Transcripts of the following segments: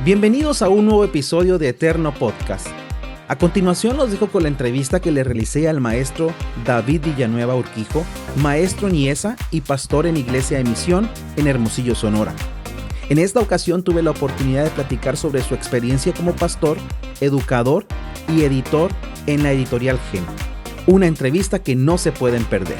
Bienvenidos a un nuevo episodio de Eterno Podcast. A continuación los dejo con la entrevista que le realicé al maestro David Villanueva Urquijo, maestro en IESA y pastor en Iglesia de Misión en Hermosillo, Sonora. En esta ocasión tuve la oportunidad de platicar sobre su experiencia como pastor, educador y editor en la editorial GEM. Una entrevista que no se pueden perder.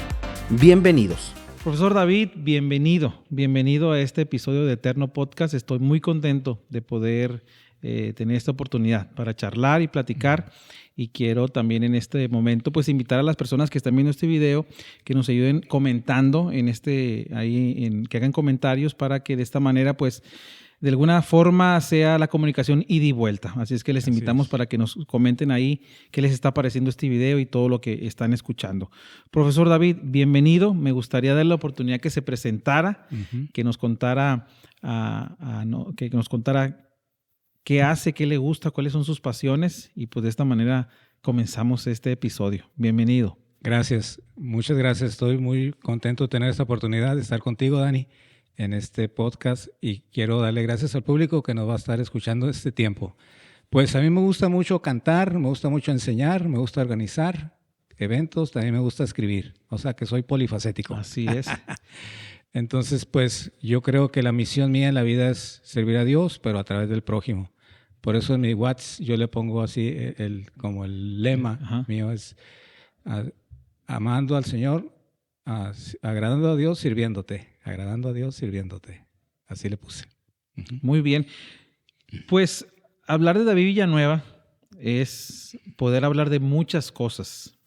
Bienvenidos. Profesor David, bienvenido a este episodio de Eterno Podcast. Estoy muy contento de poder tener esta oportunidad para charlar y platicar, y quiero también en este momento pues invitar a las personas que están viendo este video que nos ayuden comentando que hagan comentarios para que de esta manera pues de alguna forma sea la comunicación ida y vuelta. Así es que les invitamos para que nos comenten ahí qué les está pareciendo este video y todo lo que están escuchando. Profesor David, bienvenido. Me gustaría darle la oportunidad que se presentara, que nos contara, qué hace, qué le gusta, cuáles son sus pasiones, y pues de esta manera comenzamos este episodio. Bienvenido. Gracias, muchas gracias. Estoy muy contento de tener esta oportunidad de estar contigo, Dani, en este podcast, y quiero darle gracias al público que nos va a estar escuchando este tiempo. Pues a mí me gusta mucho cantar, me gusta mucho enseñar, me gusta organizar eventos, también me gusta escribir, o sea que soy polifacético. Así es. Entonces, pues yo creo que la misión mía en la vida es servir a Dios, pero a través del prójimo. Por eso en mi WhatsApp yo le pongo así como el lema mío es amando al Señor, agradando a Dios, sirviéndote. Agradando a Dios, sirviéndote. Así le puse. Muy bien. Pues hablar de David Villanueva es poder hablar de muchas cosas.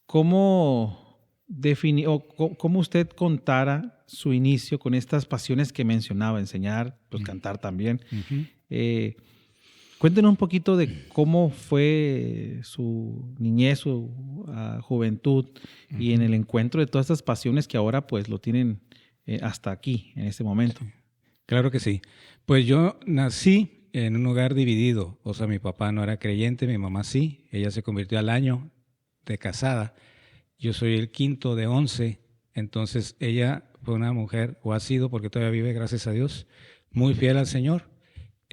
¿Cómo usted contara su inicio con estas pasiones que mencionaba? Enseñar, pues cantar también. Cuéntenos un poquito de cómo fue su niñez, su juventud y en el encuentro de todas estas pasiones que ahora pues lo tienen hasta aquí, en este momento. Claro que sí. Pues yo nací en un hogar dividido. O sea, mi papá no era creyente, mi mamá sí. Ella se convirtió al año de casada. Yo soy el quinto de 11. Entonces ella fue una mujer, o ha sido porque todavía vive, gracias a Dios, muy fiel al Señor.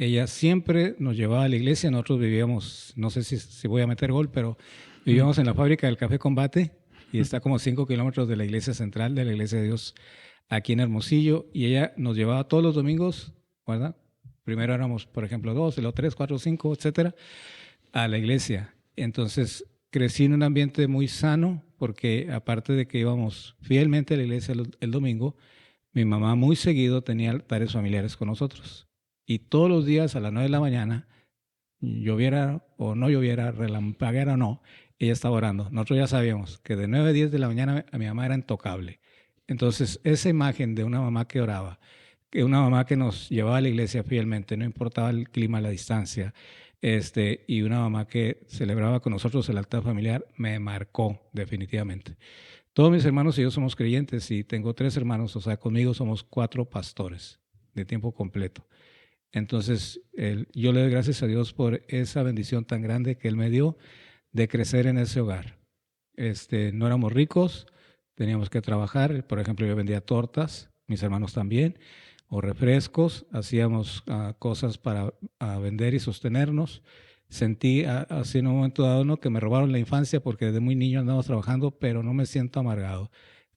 Ella siempre nos llevaba a la iglesia. Nosotros vivíamos, no sé si voy a meter gol, pero vivíamos en la fábrica del Café Combate, y está como 5 kilómetros de la iglesia central, de la iglesia de Dios, aquí en Hermosillo. Y ella nos llevaba todos los domingos, ¿verdad? Primero éramos, por ejemplo, 2, luego 3, 4, 5, etcétera, a la iglesia. Entonces crecí en un ambiente muy sano, porque aparte de que íbamos fielmente a la iglesia el domingo, mi mamá muy seguido tenía altares familiares con nosotros. Y todos los días a las 9 de la mañana, lloviera o no lloviera, relampagueara o no, ella estaba orando. Nosotros ya sabíamos que de 9 a 10 de la mañana a mi mamá era intocable. Entonces, esa imagen de una mamá que oraba, que una mamá que nos llevaba a la iglesia fielmente, no importaba el clima, la distancia, y una mamá que celebraba con nosotros el altar familiar, me marcó definitivamente. Todos mis hermanos y yo somos creyentes, y tengo 3 hermanos, o sea, conmigo somos 4 pastores de tiempo completo. Entonces, yo le doy gracias a Dios por esa bendición tan grande que Él me dio de crecer en ese hogar. No éramos ricos, teníamos que trabajar. Por ejemplo, yo vendía tortas, mis hermanos también, o refrescos, hacíamos cosas para vender y sostenernos. Sentí así en un momento dado que me robaron la infancia, porque desde muy niño andamos trabajando, pero no me siento amargado.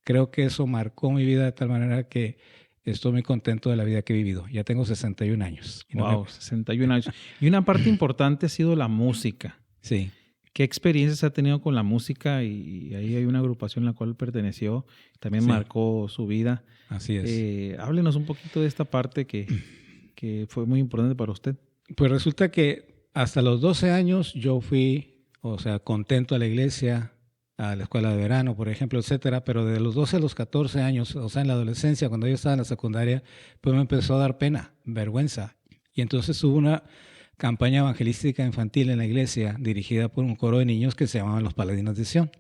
Creo que eso marcó mi vida de tal manera que estoy muy contento de la vida que he vivido. Ya tengo 61 años. Wow, 61 años. Y una parte importante ha sido la música. Sí. ¿Qué experiencias ha tenido con la música? Y ahí hay una agrupación a la cual perteneció, también marcó su vida. Así es. Háblenos un poquito de esta parte que fue muy importante para usted. Pues resulta que hasta los 12 años yo fui, contento a la iglesia, a la escuela de verano, por ejemplo, etcétera, pero de los 12 a los 14 años, o sea, en la adolescencia, cuando yo estaba en la secundaria, pues me empezó a dar pena, vergüenza. Y entonces hubo una campaña evangelística infantil en la iglesia dirigida por un coro de niños que se llamaban los Paladinos de Sion.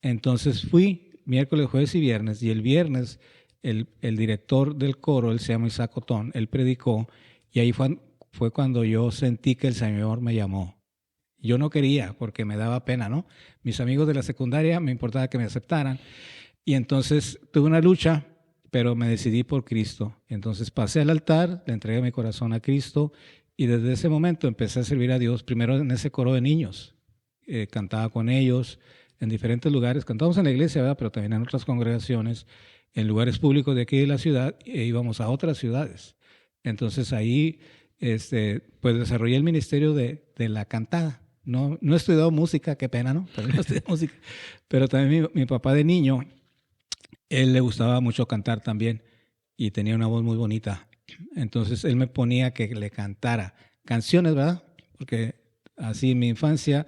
Entonces fui miércoles, jueves y viernes, y el viernes el director del coro, él se llama Isaac Otón, él predicó, y ahí fue cuando yo sentí que el Señor me llamó. Yo no quería porque me daba pena, ¿no? Mis amigos de la secundaria me importaba que me aceptaran, y entonces tuve una lucha, pero me decidí por Cristo. Entonces pasé al altar, le entregué mi corazón a Cristo y desde ese momento empecé a servir a Dios, primero en ese coro de niños. Cantaba con ellos en diferentes lugares, cantábamos en la iglesia, ¿verdad? Pero también en otras congregaciones, en lugares públicos de aquí de la ciudad, e íbamos a otras ciudades. Entonces ahí pues desarrollé el ministerio de la cantada. No he estudiado música, qué pena, ¿no? Pero no estudié música. Pero también mi papá de niño, él le gustaba mucho cantar también y tenía una voz muy bonita. Entonces él me ponía que le cantara canciones, ¿verdad? Porque así en mi infancia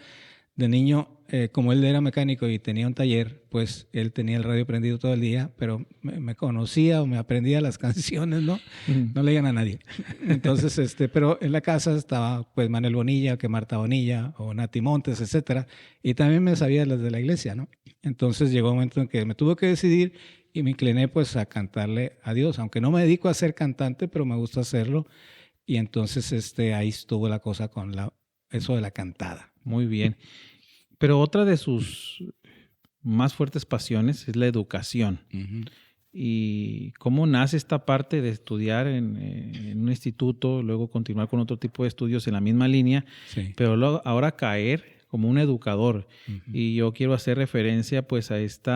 de niño, como él era mecánico y tenía un taller, pues él tenía el radio prendido todo el día, pero me conocía o me aprendía las canciones, ¿no? No leían a nadie. Entonces, pero en la casa estaba pues Manuel Bonilla, que Marta Bonilla o Nati Montes, etcétera, y también me sabía las de la iglesia, ¿no? Entonces llegó un momento en que me tuve que decidir y me incliné pues a cantarle a Dios, aunque no me dedico a ser cantante, pero me gusta hacerlo, y entonces ahí estuvo la cosa con eso de la cantada. Muy bien. Pero otra de sus más fuertes pasiones es la educación. Uh-huh. Y cómo nace esta parte de estudiar en un instituto, luego continuar con otro tipo de estudios en la misma línea, sí. Pero luego, ahora caer como un educador. Uh-huh. Y yo quiero hacer referencia pues a este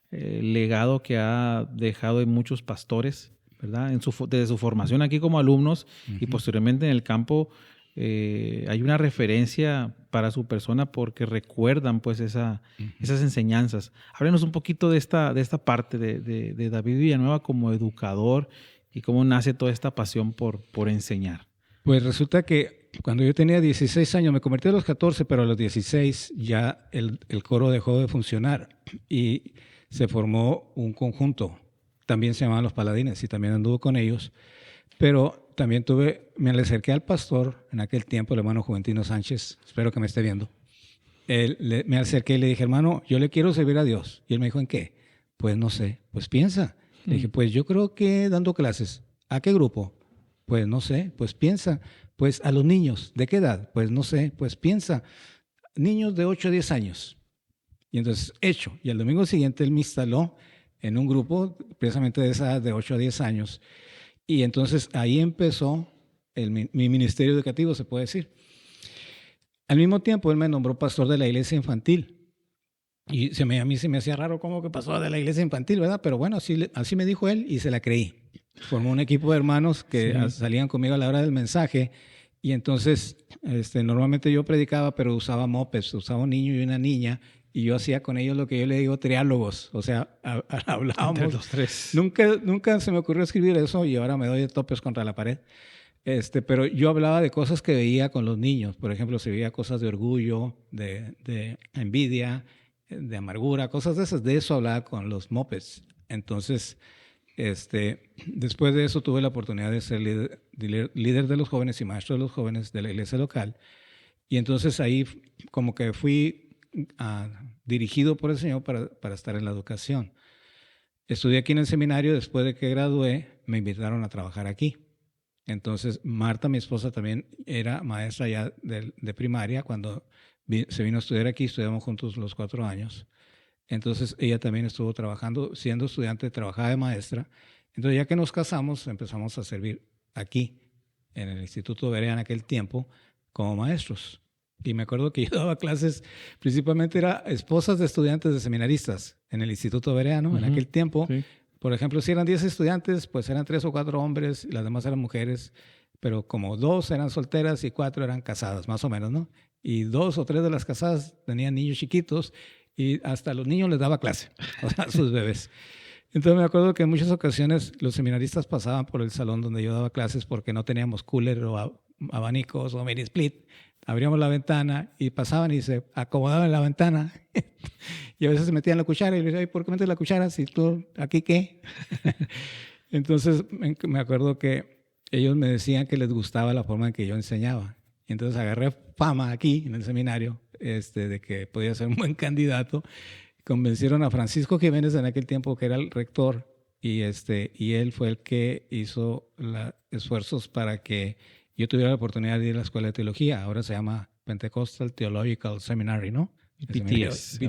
legado que ha dejado en muchos pastores, ¿verdad? Desde su formación aquí como alumnos uh-huh. y posteriormente en el campo. Hay una referencia para su persona porque recuerdan pues esas enseñanzas. Háblenos un poquito de esta parte de David Villanueva como educador y cómo nace toda esta pasión por enseñar. Pues resulta que cuando yo tenía 16 años, me convertí a los 14, pero a los 16 ya el coro dejó de funcionar y se formó un conjunto. También se llamaban Los Paladines y también anduve con ellos. Pero también me acerqué al pastor en aquel tiempo, el hermano Juventino Sánchez, espero que me esté viendo. Me acerqué y le dije, hermano, yo le quiero servir a Dios. Y él me dijo, ¿en qué? Pues no sé, pues piensa. Le dije, pues yo creo que dando clases. ¿A qué grupo? Pues no sé, pues piensa. Pues a los niños. ¿De qué edad? Pues no sé, pues piensa. Niños de 8 a 10 años. Y entonces, hecho. Y el domingo siguiente él me instaló en un grupo precisamente de esa edad de 8 a 10 años. Y entonces ahí empezó mi ministerio educativo, se puede decir. Al mismo tiempo, él me nombró pastor de la iglesia infantil. Y a mí se me hacía raro cómo que pasó de la iglesia infantil, ¿verdad? Pero bueno, así me dijo él y se la creí. Formó un equipo de hermanos que salían conmigo a la hora del mensaje. Y entonces, normalmente yo predicaba, pero usaba mopeds, usaba un niño y una niña. Y yo hacía con ellos lo que yo le digo triálogos, o sea, hablábamos. Entre los tres. Nunca se me ocurrió escribir eso y ahora me doy de topes contra la pared. Pero yo hablaba de cosas que veía con los niños. Por ejemplo, se veía cosas de orgullo, de envidia, de amargura, cosas de esas. De eso hablaba con los mopeds. Entonces, después de eso tuve la oportunidad de ser líder de los jóvenes y maestro de los jóvenes de la iglesia local. Y entonces ahí como que fui dirigido por el Señor para estar en la educación. Estudié aquí en el seminario, después de que gradué, me invitaron a trabajar aquí. Entonces, Marta, mi esposa, también era maestra ya de primaria. Cuando se vino a estudiar aquí, estudiamos juntos los 4 años. Entonces, ella también estuvo trabajando, siendo estudiante, trabajaba de maestra. Entonces, ya que nos casamos, empezamos a servir aquí, en el Instituto Berea en aquel tiempo, como maestros. Y me acuerdo que yo daba clases, principalmente era esposas de estudiantes de seminaristas en el Instituto Berea, ¿no? En aquel tiempo, sí. Por ejemplo, si eran 10 estudiantes, pues eran 3 o 4 hombres y las demás eran mujeres, pero como 2 eran solteras y 4 eran casadas, más o menos, ¿no? Y 2 o 3 de las casadas tenían niños chiquitos y hasta a los niños les daba clase, o sea, a sus bebés. Entonces me acuerdo que en muchas ocasiones los seminaristas pasaban por el salón donde yo daba clases porque no teníamos cooler o abanicos o mini split. Abríamos la ventana y pasaban y se acomodaban en la ventana. Y a veces se metían la cuchara y le decía, ¿por qué metes la cuchara si tú aquí qué? Entonces me acuerdo que ellos me decían que les gustaba la forma en que yo enseñaba. Y entonces agarré fama aquí en el seminario de que podía ser un buen candidato. Convencieron a Francisco Jiménez en aquel tiempo, que era el rector, y él fue el que hizo esfuerzos para que yo tuviera la oportunidad de ir a la escuela de teología. Ahora se llama Pentecostal Theological Seminary, ¿no? BTS.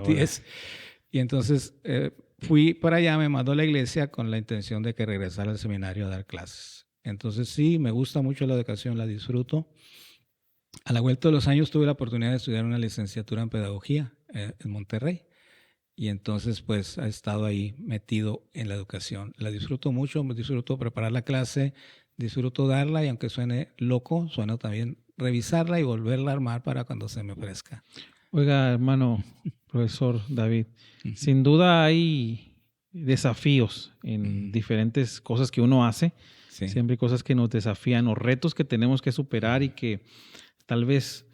Y entonces fui para allá, me mandó a la iglesia con la intención de que regresara al seminario a dar clases. Entonces sí, me gusta mucho la educación, la disfruto. A la vuelta de los años tuve la oportunidad de estudiar una licenciatura en pedagogía en Monterrey. Y entonces pues he estado ahí metido en la educación. La disfruto mucho, disfruto preparar la clase, disfruto darla y aunque suene loco, suena también revisarla y volverla a armar para cuando se me ofrezca. Oiga, hermano, profesor David, sin duda hay desafíos en diferentes cosas que uno hace. Sí. Siempre hay cosas que nos desafían o retos que tenemos que superar y que tal vez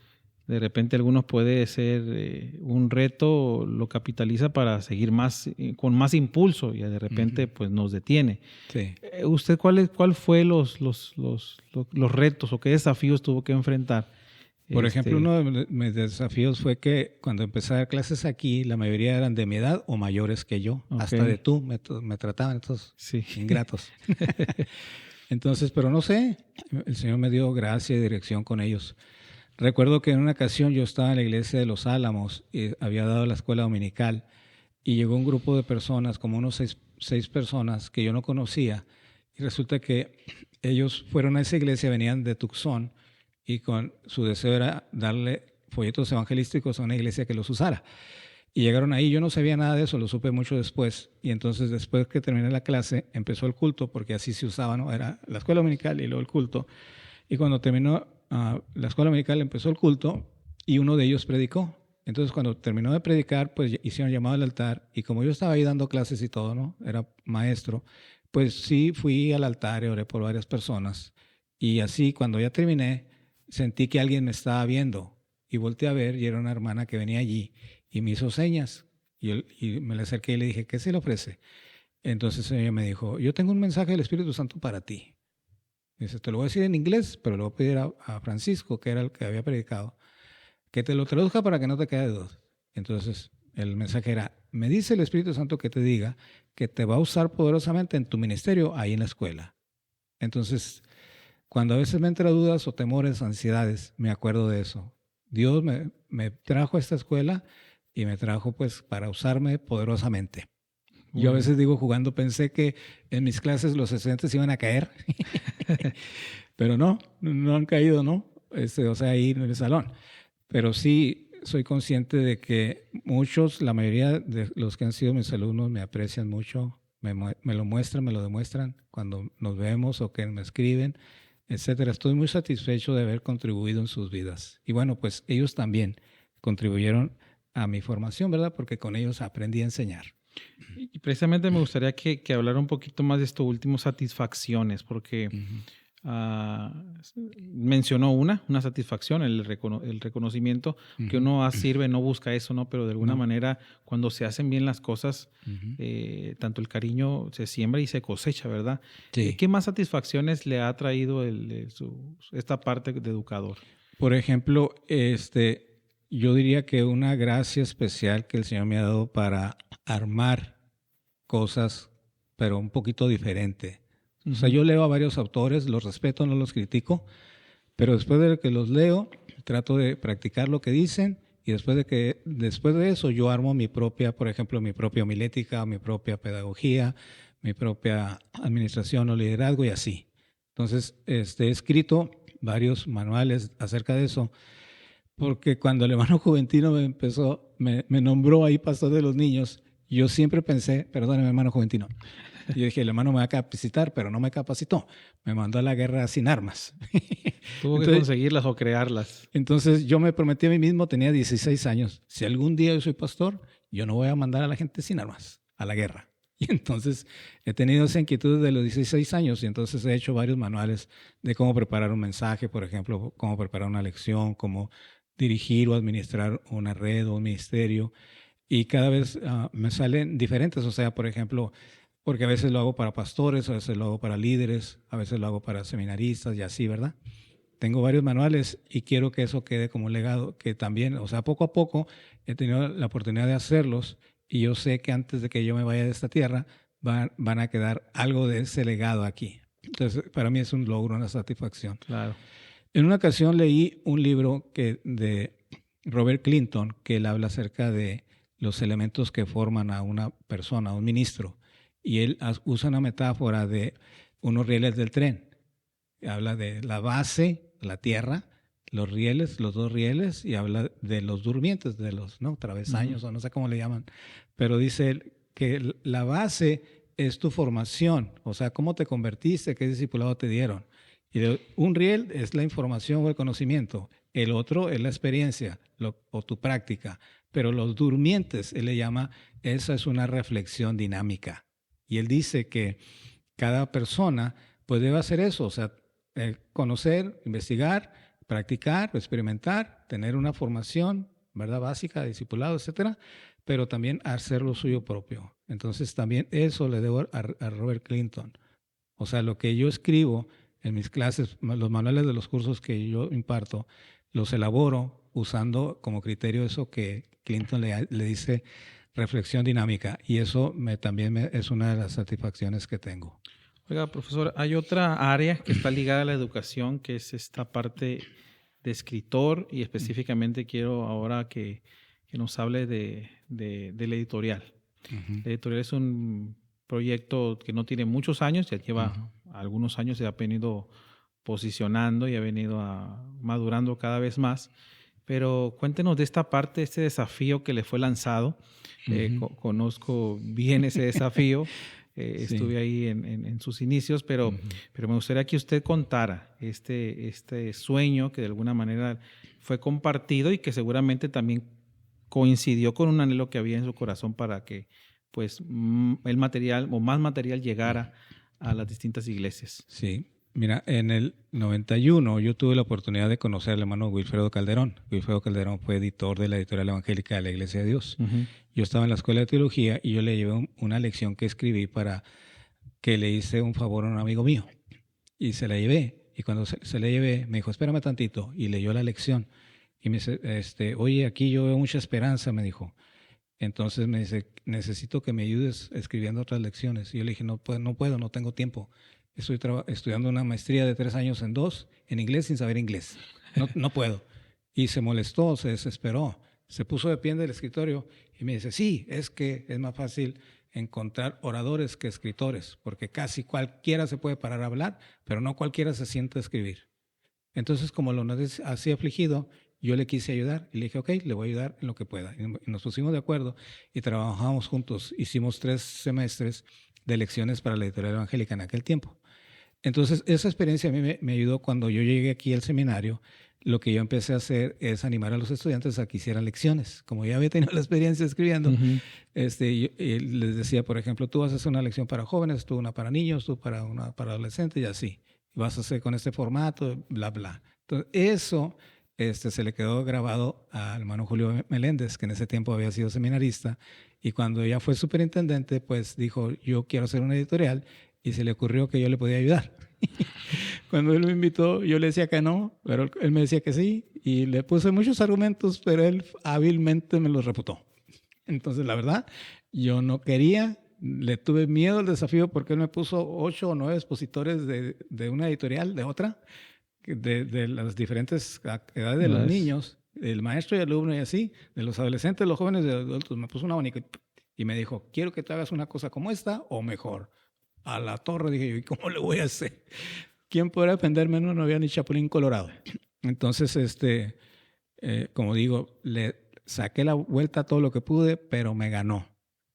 de repente algunos puede ser un reto, lo capitaliza para seguir más, con más impulso y de repente pues nos detiene. Sí. ¿Usted cuál fue los retos o qué desafíos tuvo que enfrentar? Por ejemplo, uno de mis desafíos fue que cuando empecé a dar clases aquí, la mayoría eran de mi edad o mayores que yo. Okay. Hasta de tú me trataban estos ingratos. Entonces, pero no sé, el Señor me dio gracia y dirección con ellos. Recuerdo que en una ocasión yo estaba en la iglesia de Los Álamos y había dado la escuela dominical y llegó un grupo de personas, como unos seis personas que yo no conocía, y resulta que ellos fueron a esa iglesia, venían de Tucson y con su deseo era darle folletos evangelísticos a una iglesia que los usara. Y llegaron ahí, yo no sabía nada de eso, lo supe mucho después, y entonces después que terminé la clase empezó el culto, porque así se usaba, ¿no? Era la escuela dominical y luego el culto, y cuando terminó la escuela dominical empezó el culto y uno de ellos predicó. Entonces cuando terminó de predicar, pues hicieron llamado al altar y como yo estaba ahí dando clases y todo, ¿no? Era maestro, pues sí fui al altar y oré por varias personas. Y así cuando ya terminé, sentí que alguien me estaba viendo y volteé a ver y era una hermana que venía allí y me hizo señas. Y me le acerqué y le dije, ¿qué se le ofrece? Entonces ella me dijo, yo tengo un mensaje del Espíritu Santo para ti. Dice, te lo voy a decir en inglés, pero le voy a pedir a Francisco, que era el que había predicado, que te lo traduzca para que no te quede duda. Entonces, el mensaje era, me dice el Espíritu Santo que te diga que te va a usar poderosamente en tu ministerio ahí en la escuela. Entonces, cuando a veces me entran dudas o temores, ansiedades, me acuerdo de eso. Dios me trajo a esta escuela y me trajo pues para usarme poderosamente. Yo a veces digo jugando, pensé que en mis clases los estudiantes iban a caer, pero no han caído, ¿no? O sea, ahí en el salón. Pero sí soy consciente de que muchos, la mayoría de los que han sido mis alumnos me aprecian mucho, me lo muestran, me lo demuestran cuando nos vemos o que me escriben, etcétera. Estoy muy satisfecho de haber contribuido en sus vidas. Y bueno, pues ellos también contribuyeron a mi formación, ¿verdad? Porque con ellos aprendí a enseñar. Y precisamente me gustaría que hablara un poquito más de esto último, satisfacciones, porque mencionó una satisfacción, el reconocimiento, que uno sirve, no busca eso, ¿no? Pero de alguna manera, cuando se hacen bien las cosas, tanto el cariño se siembra y se cosecha, ¿verdad? Sí. ¿Qué más satisfacciones le ha traído esta parte de educador? Por ejemplo, yo diría que una gracia especial que el Señor me ha dado para armar cosas, pero un poquito diferente. O sea, yo leo a varios autores, los respeto, no los critico, pero después de que los leo, trato de practicar lo que dicen y después de eso yo armo mi propia, por ejemplo, mi propia homilética, mi propia pedagogía, mi propia administración o liderazgo y así. Entonces, he escrito varios manuales acerca de eso, porque cuando el hermano Juventino me nombró ahí pastor de los niños, yo siempre pensé, perdóneme hermano Juventino, yo dije, el hermano me va a capacitar, pero no me capacitó, me mandó a la guerra sin armas. Tuvo que conseguirlas o crearlas. Entonces yo me prometí a mí mismo, tenía 16 años, si algún día yo soy pastor, yo no voy a mandar a la gente sin armas a la guerra. Y entonces he tenido esa inquietud desde los 16 años y entonces he hecho varios manuales de cómo preparar un mensaje, por ejemplo, cómo preparar una lección, cómo dirigir o administrar una red o un ministerio. Y cada vez me salen diferentes, o sea, por ejemplo, porque a veces lo hago para pastores, a veces lo hago para líderes, a veces lo hago para seminaristas y así, ¿verdad? Tengo varios manuales y quiero que eso quede como un legado, que también, o sea, poco a poco he tenido la oportunidad de hacerlos y yo sé que antes de que yo me vaya de esta tierra van a quedar algo de ese legado aquí. Entonces, para mí es un logro, una satisfacción. Claro. En una ocasión leí un libro de Robert Clinton que él habla acerca de los elementos que forman a una persona, a un ministro. Y él usa una metáfora de unos rieles del tren. Habla de la base, la tierra, los rieles, los dos rieles, y habla de los durmientes, de los travesaños, o no sé cómo le llaman. Pero dice él que la base es tu formación, o sea, cómo te convertiste, qué discipulado te dieron. Y un riel es la información o el conocimiento, el otro es la experiencia o tu práctica. Pero los durmientes, él le llama, esa es una reflexión dinámica. Y él dice que cada persona pues debe hacer eso, o sea, conocer, investigar, practicar, experimentar, tener una formación, ¿verdad? Básica, discipulado, etcétera, pero también hacer lo suyo propio. Entonces también eso le debo a Robert Clinton. O sea, lo que yo escribo en mis clases, los manuales de los cursos que yo imparto, los elaboro usando como criterio eso que Clinton le dice reflexión dinámica, y eso también es una de las satisfacciones que tengo. Oiga, profesor, hay otra área que está ligada a la educación, que es esta parte de escritor, y específicamente quiero ahora que nos hable de la editorial. Uh-huh. La editorial es un proyecto que no tiene muchos años, ya lleva algunos años, se ha venido posicionando y ha venido madurando cada vez más. Pero cuéntenos de esta parte, este desafío que le fue lanzado. Conozco bien ese desafío. Sí. Estuve ahí en sus inicios, pero me gustaría que usted contara este sueño que de alguna manera fue compartido y que seguramente también coincidió con un anhelo que había en su corazón para que pues el material o más material llegara a las distintas iglesias. Sí. Mira, en el 91 yo tuve la oportunidad de conocer al hermano Wilfredo Calderón. Wilfredo Calderón fue editor de la editorial evangélica de la Iglesia de Dios. Yo estaba en la escuela de teología y yo le llevé una lección que escribí para que le hice un favor a un amigo mío. Y se la llevé. Y cuando se la llevé, me dijo, espérame tantito. Y leyó la lección. Y me dice, oye, aquí yo veo mucha esperanza, me dijo. Entonces me dice, necesito que me ayudes escribiendo otras lecciones. Y yo le dije, no puedo, no tengo tiempo. Estoy estudiando una maestría de 3 años en 2 en inglés sin saber inglés. No puedo. Y se molestó, se desesperó. Se puso de pie en el escritorio y me dice, sí, es que es más fácil encontrar oradores que escritores, porque casi cualquiera se puede parar a hablar, pero no cualquiera se siente a escribir. Entonces, como lo noté así afligido, yo le quise ayudar y le dije, ok, le voy a ayudar en lo que pueda. Y nos pusimos de acuerdo y trabajamos juntos. Hicimos 3 semestres de lecciones para la editorial evangélica en aquel tiempo. Entonces, esa experiencia a mí me ayudó cuando yo llegué aquí al seminario. Lo que yo empecé a hacer es animar a los estudiantes a que hicieran lecciones. Como ya había tenido la experiencia escribiendo, yo les decía, por ejemplo, tú vas a hacer una lección para jóvenes, tú una para niños, tú para adolescentes y así. Y vas a hacer con este formato, bla, bla. Entonces, eso se le quedó grabado al hermano Julio Meléndez, que en ese tiempo había sido seminarista. Y cuando ya fue superintendente, pues dijo, yo quiero hacer una editorial. Y se le ocurrió que yo le podía ayudar. Cuando él me invitó, yo le decía que no, pero él me decía que sí. Y le puse muchos argumentos, pero él hábilmente me los refutó. Entonces, la verdad, yo no quería, le tuve miedo al desafío porque él me puso 8 o 9 expositores de una editorial, de otra, de las diferentes edades de los niños, el maestro y el alumno y así, de los adolescentes, los jóvenes y los adultos. Me puso un abanico y me dijo, quiero que te hagas una cosa como esta o mejor. A la torre, dije yo, ¿y cómo le voy a hacer? ¿Quién podrá defenderme? No había ni chapulín colorado. Entonces, como digo, le saqué la vuelta a todo lo que pude, pero me ganó.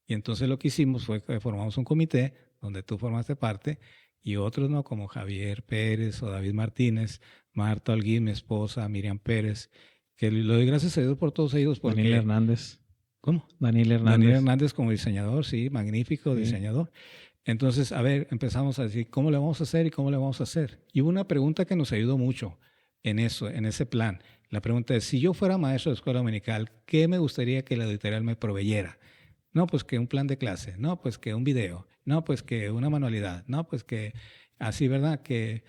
Y entonces lo que hicimos fue que formamos un comité donde tú formaste parte y otros, ¿no? Como Javier Pérez o David Martínez, Marta Holguín, mi esposa, Miriam Pérez, que le doy gracias a Dios por todos ellos. Porque, Daniel Hernández. ¿Cómo? Daniel Hernández. Daniel Hernández como diseñador, sí, magnífico diseñador. Entonces, a ver, empezamos a decir, ¿cómo le vamos a hacer y cómo le vamos a hacer? Y hubo una pregunta que nos ayudó mucho en eso, en ese plan. La pregunta es, si yo fuera maestro de escuela dominical, ¿qué me gustaría que la editorial me proveyera? No, pues que un plan de clase, no, pues que un video, no, pues que una manualidad, no, pues que así, ¿verdad? Que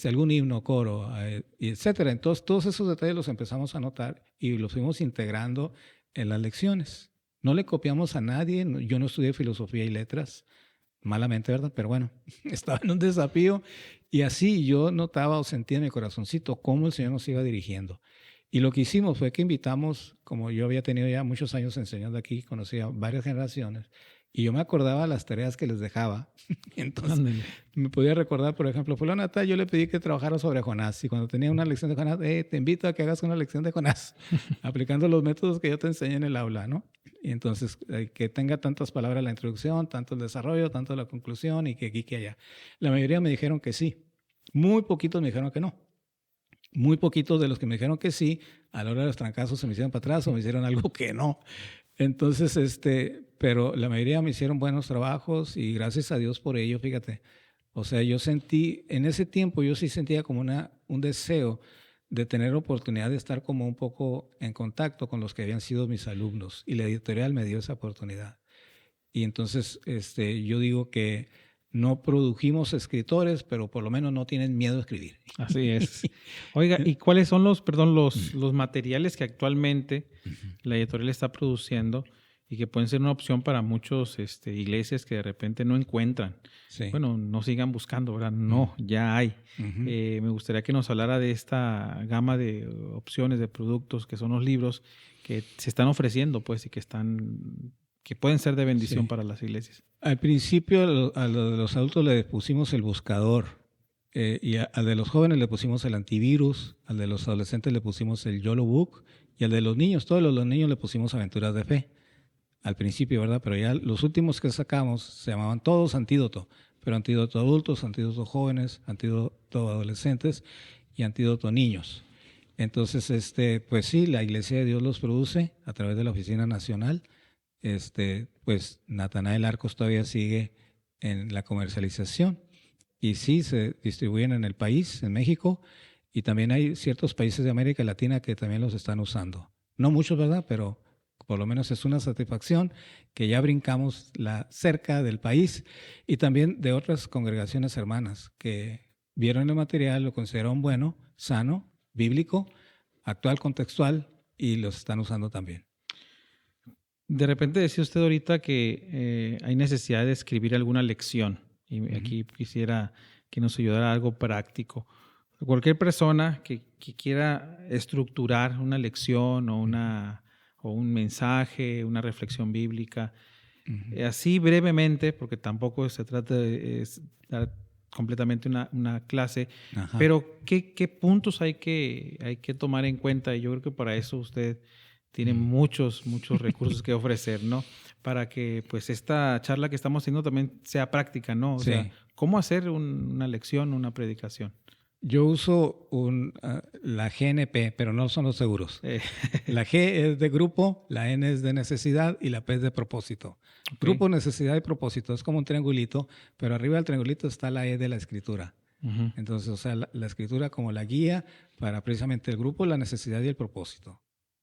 algún himno, coro, etcétera. Entonces, todos esos detalles los empezamos a anotar y los fuimos integrando en las lecciones. No le copiamos a nadie, yo no estudié filosofía y letras, malamente, ¿verdad? Pero bueno, estaba en un desafío y así yo notaba o sentía en mi corazoncito cómo el Señor nos iba dirigiendo. Y lo que hicimos fue que invitamos, como yo había tenido ya muchos años enseñando aquí, conocía varias generaciones, y yo me acordaba las tareas que les dejaba. Entonces, Ándale. me podía recordar, por ejemplo, fulano de tal, yo le pedí que trabajara sobre Jonás. Y cuando tenía una lección de Jonás, te invito a que hagas una lección de Jonás, aplicando los métodos que yo te enseñé en el aula, ¿no? Y entonces, que tenga tantas palabras la introducción, tanto el desarrollo, tanto la conclusión, y que aquí, que allá. La mayoría me dijeron que sí. Muy poquitos me dijeron que no. Muy poquitos de los que me dijeron que sí, a la hora de los trancazos se me hicieron para atrás o me hicieron algo que no. Entonces, pero la mayoría me hicieron buenos trabajos y gracias a Dios por ello, fíjate. O sea, yo sentí, en ese tiempo yo sí sentía como un deseo de tener oportunidad de estar como un poco en contacto con los que habían sido mis alumnos, y la editorial me dio esa oportunidad. Y entonces, yo digo que no produjimos escritores, pero por lo menos no tienen miedo a escribir. Así es. Oiga, ¿y cuáles son los materiales que actualmente la editorial está produciendo y que pueden ser una opción para muchos iglesias que de repente no encuentran? Sí. Bueno, no sigan buscando, ¿verdad? No, ya hay. Me gustaría que nos hablara de esta gama de opciones, de productos que son los libros que se están ofreciendo, pues, y que pueden ser de bendición Sí. para las iglesias. Al principio a lo de los adultos le pusimos el buscador, y al de los jóvenes le pusimos el antivirus, al de los adolescentes le pusimos el YOLO Book, y al de los niños, todos los niños le pusimos Aventuras de Fe. Al principio, ¿verdad? Pero ya los últimos que sacamos se llamaban todos Antídoto, pero Antídoto adultos, Antídoto jóvenes, Antídoto adolescentes y Antídoto niños. Entonces, pues sí, la Iglesia de Dios los produce a través de la Oficina Nacional. Pues Natanael Arcos todavía sigue en la comercialización y sí se distribuyen en el país, en México, y también hay ciertos países de América Latina que también los están usando. No muchos, ¿verdad? Pero por lo menos es una satisfacción que ya brincamos la cerca del país, y también de otras congregaciones hermanas que vieron el material, lo consideraron bueno, sano, bíblico, actual, contextual, y los están usando también. De repente decía usted ahorita que hay necesidad de escribir alguna lección, y aquí quisiera que nos ayudara algo práctico. Cualquier persona que quiera estructurar una lección o un mensaje, una reflexión bíblica, así brevemente, porque tampoco se trata de dar completamente una clase, Ajá. pero ¿qué puntos hay que tomar en cuenta? Y yo creo que para eso usted tiene muchos recursos que ofrecer, ¿no? Para que pues esta charla que estamos haciendo también sea práctica, ¿no? O Sí. sea, ¿cómo hacer una lección, una predicación? Yo uso la GNP, pero no son los seguros. La G es de grupo, la N es de necesidad y la P es de propósito. Okay. Grupo, necesidad y propósito. Es como un triangulito, pero arriba del triangulito está la E de la escritura. Entonces, o sea, la escritura como la guía para precisamente el grupo, la necesidad y el propósito.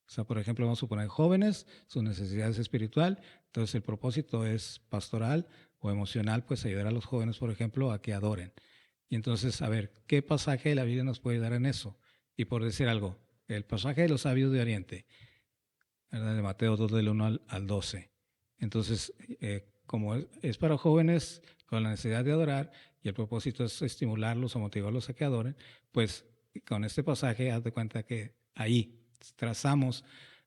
O sea, por ejemplo, vamos a suponer jóvenes, su necesidad es espiritual, entonces el propósito es pastoral o emocional, pues ayudar a los jóvenes, por ejemplo, a que adoren. Y entonces, a ver, ¿qué pasaje de la Biblia nos puede dar en eso? Y por decir algo, el pasaje de los sabios de Oriente, ¿verdad? De Mateo 2, del 1 al 12. Entonces, como es para jóvenes con la necesidad de adorar y el propósito es estimularlos o motivarlos a que adoren, pues con este pasaje, haz de cuenta que ahí trazamos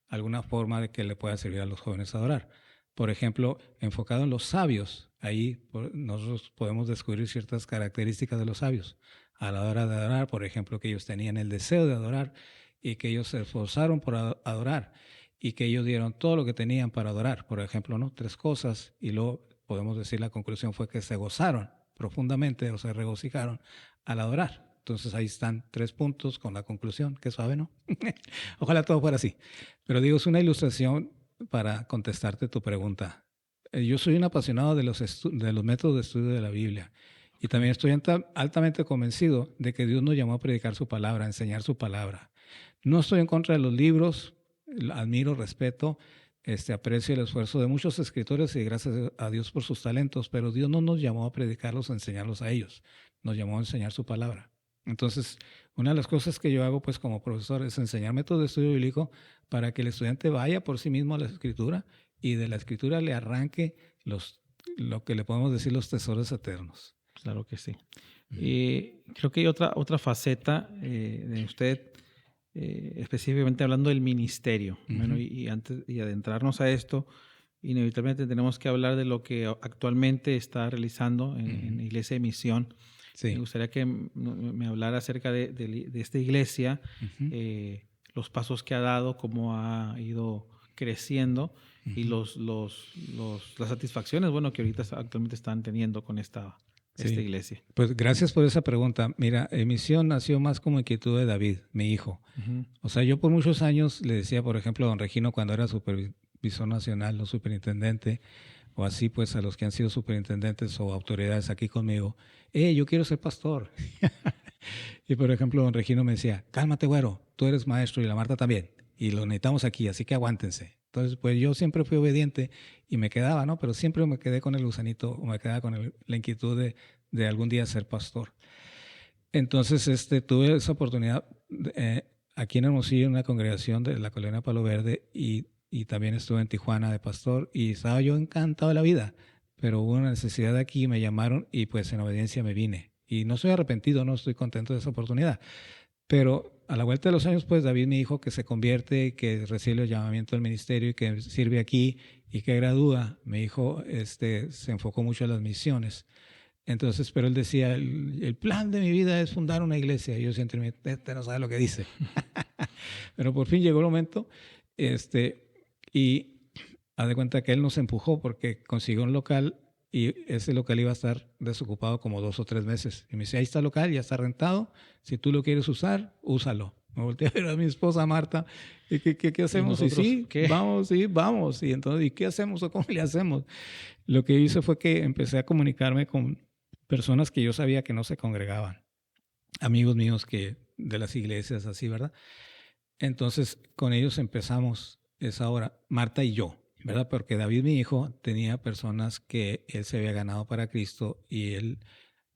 alguna forma de que le pueda servir a los jóvenes a adorar. Por ejemplo, enfocado en los sabios, ahí nosotros podemos descubrir ciertas características de los sabios. A la hora de adorar, por ejemplo, que ellos tenían el deseo de adorar y que ellos se esforzaron por adorar y que ellos dieron todo lo que tenían para adorar. Por ejemplo, ¿no? 3 cosas, y luego podemos decir la conclusión fue que se gozaron profundamente o se regocijaron al adorar. Entonces ahí están 3 puntos con la conclusión. Qué suave, ¿no? Ojalá todo fuera así. Pero digo, es una ilustración para contestarte tu pregunta. Yo soy un apasionado de los métodos de estudio de la Biblia. Y también estoy altamente convencido de que Dios nos llamó a predicar su palabra, a enseñar su palabra. No estoy en contra de los libros. Admiro, respeto, aprecio el esfuerzo de muchos escritores y gracias a Dios por sus talentos. Pero Dios no nos llamó a predicarlos, a enseñarlos a ellos. Nos llamó a enseñar su palabra. Entonces, una de las cosas que yo hago pues como profesor es enseñar métodos de estudio bíblico para que el estudiante vaya por sí mismo a la Escritura y de la Escritura le arranque lo que le podemos decir los tesoros eternos. Claro que sí. Creo que hay otra faceta de usted específicamente hablando del ministerio. Bueno, y antes de adentrarnos a esto, inevitablemente tenemos que hablar de lo que actualmente está realizando en Iglesia de Misión. Sí. Me gustaría que me hablara acerca de esta iglesia, los pasos que ha dado, cómo ha ido creciendo y las satisfacciones, bueno, que ahorita actualmente están teniendo con esta iglesia. Pues gracias por esa pregunta. Mira, Misión nació más como inquietud de David, mi hijo. O sea, yo por muchos años le decía, por ejemplo, a don Regino cuando era supervisor nacional o superintendente, o así pues a los que han sido superintendentes o autoridades aquí conmigo, yo quiero ser pastor. Y por ejemplo, don Regino me decía, cálmate, güero, tú eres maestro y la Marta también, y lo necesitamos aquí, así que aguántense. Entonces, pues yo siempre fui obediente y me quedaba, ¿no? Pero siempre me quedé con el gusanito, o me quedaba con la inquietud de algún día ser pastor. Entonces, tuve esa oportunidad aquí en Hermosillo, en una congregación de la Colonia Palo Verde, y también estuve en Tijuana de pastor, y estaba yo encantado de la vida, pero hubo una necesidad aquí, me llamaron y pues en obediencia me vine. Y no estoy arrepentido, no estoy contento de esa oportunidad. Pero a la vuelta de los años, pues David me dijo que se convierte, que recibe el llamamiento del ministerio y que sirve aquí y que gradúa. Mi hijo se enfocó mucho en las misiones. Entonces, pero él decía, el plan de mi vida es fundar una iglesia. Y yo siempre me no sabe lo que dice. Pero por fin llegó el momento y haz de cuenta que él nos empujó porque consiguió un local y ese local iba a estar desocupado como 2 o 3 meses. Y me dice, ahí está el local, ya está rentado. Si tú lo quieres usar, úsalo. Me volteé a ver a mi esposa Marta. ¿Y qué hacemos? Y sí, ¿qué? Vamos. Y entonces, ¿y qué hacemos o cómo le hacemos? Lo que hice fue que empecé a comunicarme con personas que yo sabía que no se congregaban. Amigos míos de las iglesias así, ¿verdad? Entonces, con ellos empezamos esa hora, Marta y yo, ¿verdad? Porque David, mi hijo, tenía personas que él se había ganado para Cristo y él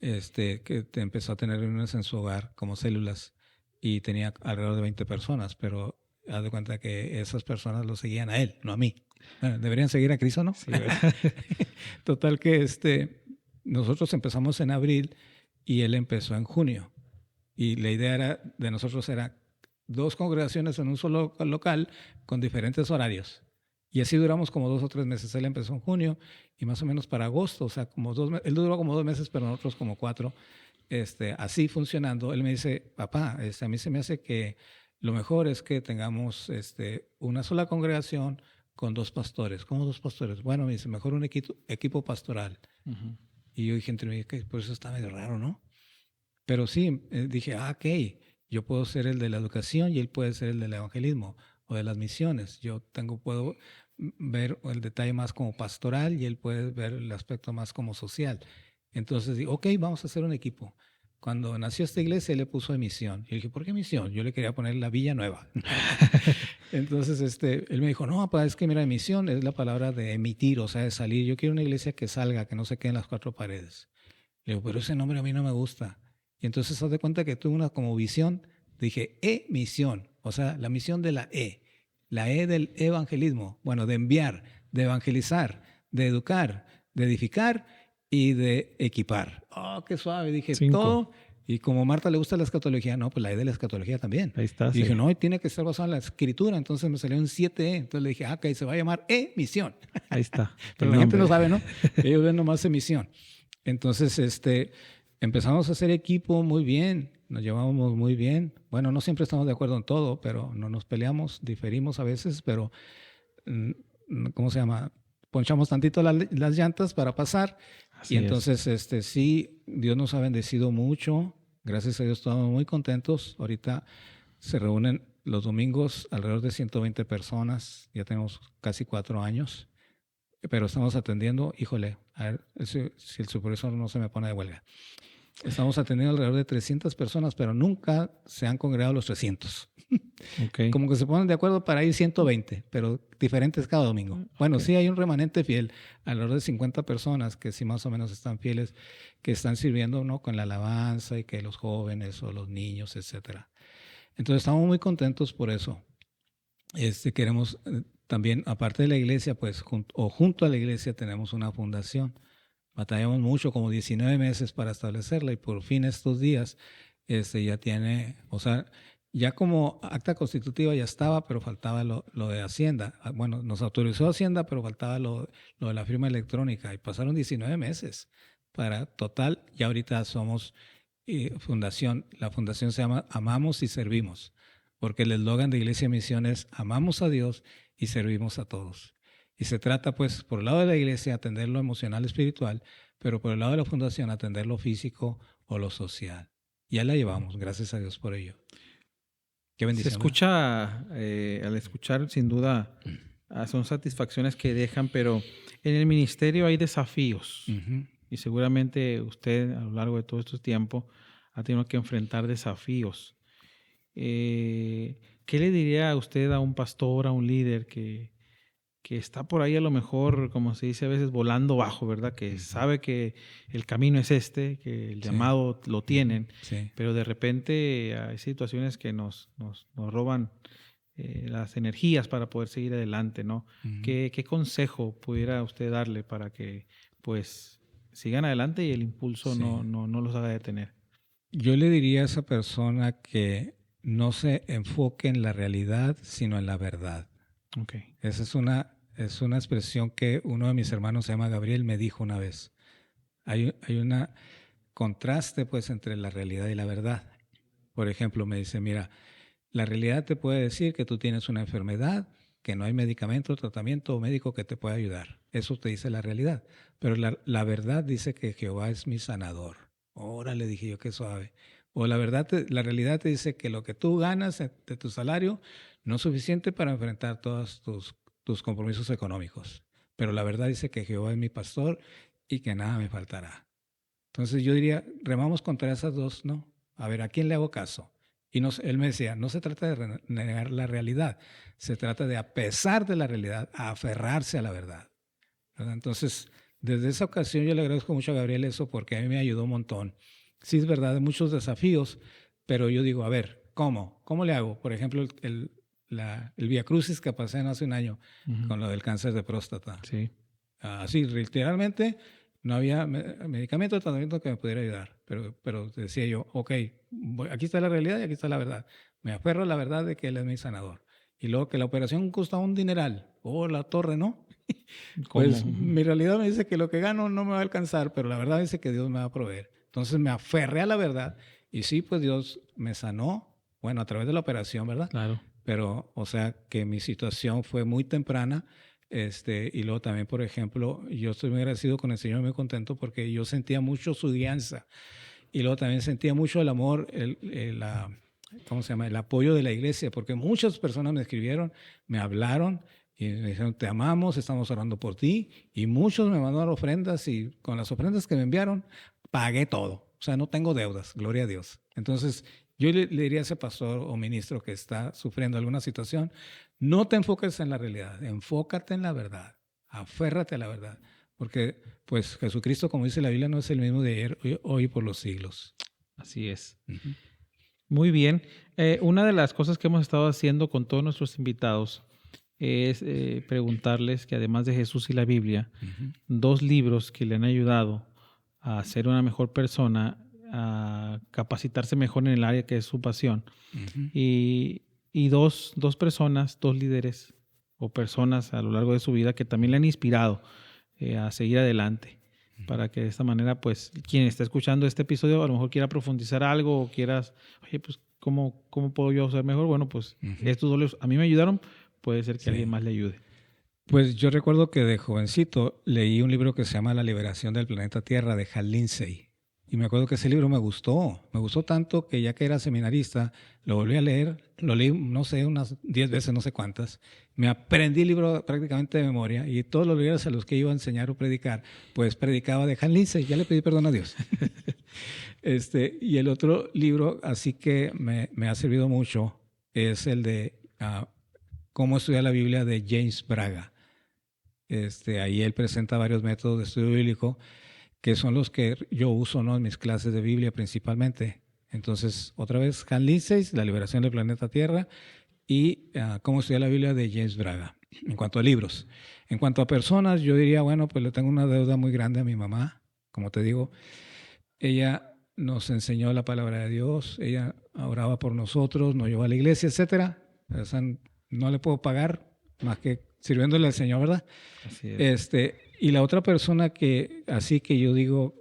que empezó a tener reuniones en su hogar como células y tenía alrededor de 20 personas, pero haz de cuenta que esas personas lo seguían a él, no a mí. Bueno, deberían seguir a Cristo, ¿no? Sí, ¿verdad? Total que nosotros empezamos en abril y él empezó en junio. Y la idea de nosotros era 2 congregaciones en un solo local con diferentes horarios. Y así duramos como 2 o 3 meses. Él empezó en junio y más o menos para agosto, o sea, como 2 meses. Él duró como 2 meses, pero nosotros como 4. Así funcionando. Él me dice, papá, a mí se me hace que lo mejor es que tengamos una sola congregación con 2 pastores. ¿Cómo 2 pastores? Bueno, me dice, mejor un equipo pastoral. Y yo dije entre mí, que por eso está medio raro, ¿no? Pero sí, dije, ok, yo puedo ser el de la educación y él puede ser el del evangelismo o de las misiones. Yo puedo ver el detalle más como pastoral y él puede ver el aspecto más como social. Entonces digo, ok, vamos a hacer un equipo. Cuando nació esta iglesia, él le puso de misión. Yo dije, ¿por qué misión? Yo le quería poner la Villa Nueva. Entonces él me dijo, no, papá, es que mira, misión es la palabra de emitir, o sea, de salir. Yo quiero una iglesia que salga, que no se quede en las 4 paredes. Le digo, pero ese nombre a mí no me gusta. Y entonces haz de cuenta que tuve una como visión, dije, misión, o sea, la misión de la del evangelismo, bueno, de enviar, de evangelizar, de educar, de edificar y de equipar. Oh, qué suave, dije, 5. todo. Y como a Marta le gusta la escatología, no, pues la de la escatología también. Ahí está. Y dije, no, y tiene que estar basado en la escritura, entonces me salió un 7E, entonces le dije, ok, se va a llamar misión. Ahí está. Pero la gente no sabe, ¿no? Ellos ven nomás misión. Entonces, empezamos a hacer equipo muy bien, nos llevábamos muy bien. Bueno, no siempre estamos de acuerdo en todo, pero no nos peleamos, diferimos a veces, pero, ¿cómo se llama? Ponchamos tantito las llantas para pasar. Así y entonces, sí, Dios nos ha bendecido mucho. Gracias a Dios estamos muy contentos. Ahorita se reúnen los domingos alrededor de 120 personas. Ya tenemos casi 4 años. Pero estamos atendiendo, híjole, a ver si el supervisor no se me pone de huelga. Estamos atendiendo alrededor de 300 personas, pero nunca se han congregado los 300. Okay. Como que se ponen de acuerdo para ir 120, pero diferentes cada domingo. Bueno, sí hay un remanente fiel, alrededor de 50 personas que sí más o menos están fieles, que están sirviendo, ¿no?, con la alabanza y que los jóvenes o los niños, etcétera. Entonces estamos muy contentos por eso. Queremos también, aparte de la iglesia, pues junto a la iglesia tenemos una fundación. Batallamos mucho, como 19 meses para establecerla y por fin estos días ya tiene, o sea, ya como acta constitutiva ya estaba, pero faltaba lo de Hacienda. Bueno, nos autorizó Hacienda, pero faltaba lo de la firma electrónica y pasaron 19 meses para total. Y ahorita somos fundación. La fundación se llama Amamos y Servimos, porque el eslogan de Iglesia Misión es amamos a Dios y servimos a todos. Y se trata, pues, por el lado de la iglesia, atender lo emocional, espiritual, pero por el lado de la fundación, atender lo físico o lo social. Ya la llevamos, gracias a Dios por ello. Qué bendición. Se escucha, al escuchar, sin duda, son satisfacciones que dejan, pero en el ministerio hay desafíos. Uh-huh. Y seguramente usted, a lo largo de todo este tiempo, ha tenido que enfrentar desafíos. ¿Qué le diría a usted a un pastor, a un líder que está por ahí a lo mejor, como se dice a veces, volando bajo, ¿verdad? Que sabe que el camino es este, que el llamado lo tienen, pero de repente hay situaciones que nos roban las energías para poder seguir adelante, ¿no? Uh-huh. ¿Qué consejo pudiera usted darle para que, pues, sigan adelante y el impulso no los haga detener? Yo le diría a esa persona que no se enfoque en la realidad, sino en la verdad. Okay. Esa es una expresión que uno de mis hermanos, se llama Gabriel, me dijo una vez. Hay un contraste, pues, entre la realidad y la verdad. Por ejemplo, me dice, mira, la realidad te puede decir que tú tienes una enfermedad, que no hay medicamento, tratamiento o médico que te pueda ayudar. Eso te dice la realidad. Pero la verdad dice que Jehová es mi sanador. Órale, dije yo, qué suave. O la realidad te dice que lo que tú ganas de tu salario no es suficiente para enfrentar todos tus compromisos económicos. Pero la verdad dice que Jehová es mi pastor y que nada me faltará. Entonces yo diría, remamos contra esas dos, ¿no? A ver, ¿a quién le hago caso? Y él me decía, no se trata de negar la realidad, se trata de, a pesar de la realidad, aferrarse a la verdad, ¿verdad? Entonces, desde esa ocasión yo le agradezco mucho a Gabriel eso porque a mí me ayudó un montón. Sí, es verdad, hay muchos desafíos, pero yo digo, a ver, ¿cómo? ¿Cómo le hago? Por ejemplo, el Vía Crucis que pasé hace un año con lo del cáncer de próstata. Sí. Así, literalmente, no había medicamento o tratamiento que me pudiera ayudar. Pero decía yo, ok, aquí está la realidad y aquí está la verdad. Me aferro a la verdad de que Él es mi sanador. Y luego que la operación cuesta un dineral. Oh, la torre, ¿no? Pues mi realidad me dice que lo que gano no me va a alcanzar, pero la verdad dice que Dios me va a proveer. Entonces me aferré a la verdad y sí, pues Dios me sanó, bueno, a través de la operación, ¿verdad? Claro. Pero, o sea, que mi situación fue muy temprana. Y luego también, por ejemplo, yo estoy muy agradecido con el Señor, muy contento porque yo sentía mucho su guianza. Y luego también sentía mucho el amor, ¿cómo se llama? El apoyo de la iglesia, porque muchas personas me escribieron, me hablaron y me dijeron, te amamos, estamos orando por ti. Y muchos me mandaron ofrendas y con las ofrendas que me enviaron, pagué todo. O sea, no tengo deudas, gloria a Dios. Entonces, yo le diría a ese pastor o ministro que está sufriendo alguna situación, no te enfoques en la realidad, enfócate en la verdad, aférrate a la verdad, porque pues Jesucristo, como dice la Biblia, no es el mismo de ayer, hoy por los siglos. Así es. Uh-huh. Muy bien. Una de las cosas que hemos estado haciendo con todos nuestros invitados es preguntarles que además de Jesús y la Biblia, uh-huh, 2 libros que le han ayudado a ser una mejor persona, a capacitarse mejor en el área que es su pasión. Uh-huh. Y dos personas, 2 líderes o personas a lo largo de su vida que también le han inspirado a seguir adelante. Uh-huh. Para que de esta manera, pues, quien está escuchando este episodio a lo mejor quiera profundizar algo o quieras, oye, pues, ¿cómo puedo yo ser mejor? Bueno, pues, uh-huh, estos 2 libros a mí me ayudaron, puede ser que alguien más le ayude. Pues yo recuerdo que de jovencito leí un libro que se llama La liberación del planeta Tierra de Hal Lindsey. Y me acuerdo que ese libro me gustó tanto que ya que era seminarista, lo volví a leer, lo leí, no sé, unas 10 veces, no sé cuántas. Me aprendí el libro prácticamente de memoria y todos los líderes a los que iba a enseñar o predicar, pues predicaba de Hal Lindsey, ya le pedí perdón a Dios. Y el otro libro, así que me ha servido mucho, es el de Cómo estudiar la Biblia de James Braga. Ahí él presenta varios métodos de estudio bíblico, que son los que yo uso, ¿no?, en mis clases de Biblia principalmente. Entonces, otra vez, Hal Lindsey, La liberación del planeta Tierra, y Cómo estudiar la Biblia de James Braga, en cuanto a libros. En cuanto a personas, yo diría, bueno, pues le tengo una deuda muy grande a mi mamá. Como te digo, ella nos enseñó la palabra de Dios, ella oraba por nosotros, nos llevó a la iglesia, etcétera. O sea, no le puedo pagar más que sirviéndole al Señor, ¿verdad? Así es. Y la otra persona que, así que yo digo,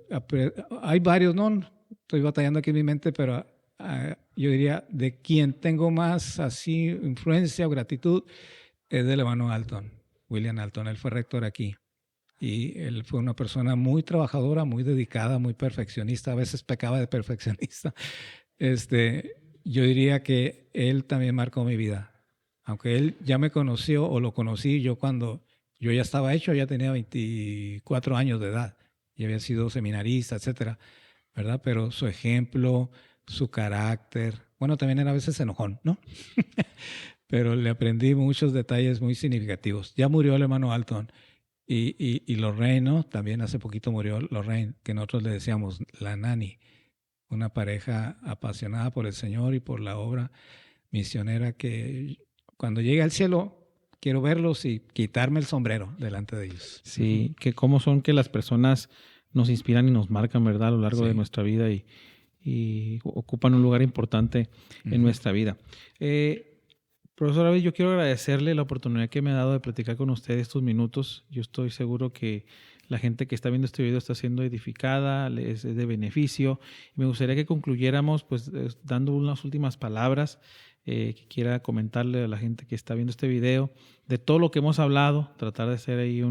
hay varios, no estoy batallando aquí en mi mente, pero yo diría, de quien tengo más así influencia o gratitud, es del hermano Alton, William Alton. Él fue rector aquí. Y él fue una persona muy trabajadora, muy dedicada, muy perfeccionista. A veces pecaba de perfeccionista. Yo diría que él también marcó mi vida. Aunque él ya me conoció o lo conocí yo cuando yo ya estaba hecho, ya tenía 24 años de edad y había sido seminarista, etcétera, ¿verdad? Pero su ejemplo, su carácter, bueno, también era a veces enojón, ¿no? Pero le aprendí muchos detalles muy significativos. Ya murió el hermano Alton y Lorraine, ¿no? También hace poquito murió Lorraine, que nosotros le decíamos la nani, una pareja apasionada por el Señor y por la obra misionera que cuando llegue al cielo quiero verlos y quitarme el sombrero delante de ellos. Sí, que cómo son que las personas nos inspiran y nos marcan, ¿verdad? A lo largo de nuestra vida y ocupan un lugar importante en nuestra vida. Profesor David, yo quiero agradecerle la oportunidad que me ha dado de platicar con usted estos minutos. Yo estoy seguro que la gente que está viendo este video está siendo edificada, es de beneficio. Y me gustaría que concluyéramos pues dando unas últimas palabras que quiera comentarle a la gente que está viendo este video de todo lo que hemos hablado, tratar de hacer ahí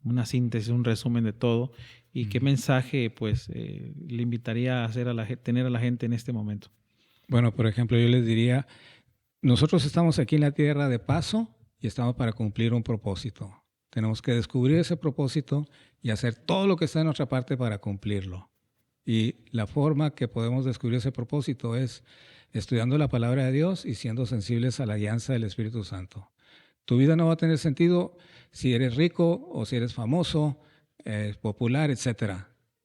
una síntesis, un resumen de todo y qué mensaje pues le invitaría a hacer tener a la gente en este momento. Bueno, por ejemplo, yo les diría, nosotros estamos aquí en la tierra de paso y estamos para cumplir un propósito. Tenemos que descubrir ese propósito y hacer todo lo que está en nuestra parte para cumplirlo. Y la forma que podemos descubrir ese propósito es estudiando la palabra de Dios y siendo sensibles a la guianza del Espíritu Santo. Tu vida no va a tener sentido si eres rico o si eres famoso, popular, etc.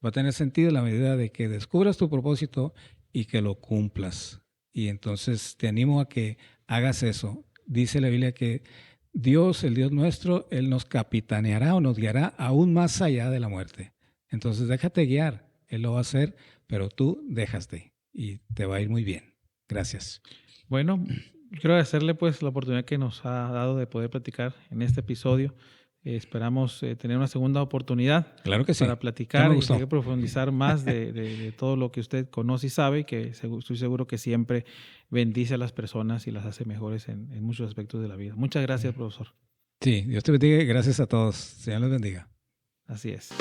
Va a tener sentido en la medida de que descubras tu propósito y que lo cumplas. Y entonces te animo a que hagas eso. Dice la Biblia que Dios, el Dios nuestro, Él nos capitaneará o nos guiará aún más allá de la muerte. Entonces déjate guiar. Él lo va a hacer, pero tú déjate y te va a ir muy bien. Gracias. Bueno, quiero agradecerle pues la oportunidad que nos ha dado de poder platicar en este episodio. Esperamos tener una segunda oportunidad. Claro que sí. Para platicar y profundizar más de todo lo que usted conoce y sabe, que estoy seguro que siempre bendice a las personas y las hace mejores en muchos aspectos de la vida. Muchas gracias, profesor. Sí, Dios te bendiga y gracias a todos. Señor los bendiga. Así es.